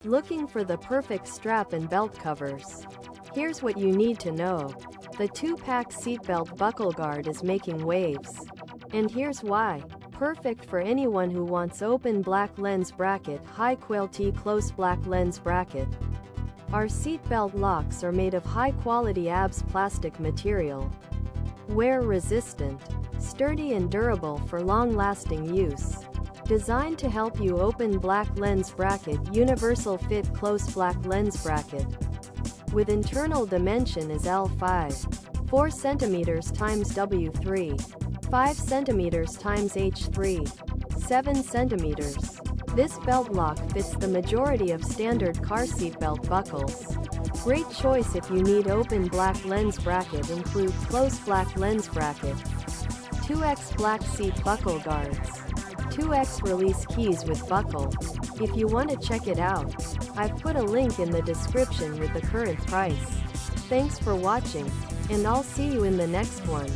Looking for the perfect strap and belt covers? Here's what you need to know. The 2-pack Seatbelt Buckle Guard is making waves. And here's why. Perfect for anyone who wants open black lens bracket, high quailty close black lens bracket. Our seatbelt locks are made of high-quality ABS plastic material. Wear-resistant, sturdy and durable for long-lasting use. Designed to help you open black lens bracket, universal fit close black lens bracket. With internal dimension is L5, 4 cm x W3, 5 cm x H3, 7 cm. This belt lock fits the majority of standard car seatbelt buckles. Great choice if you need open black lens bracket. Include close black lens bracket, 2X black seat buckle guards, 2X release keys with buckle. If you want to check it out, I've put a link in the description with the current price. Thanks for watching, and I'll see you in the next one.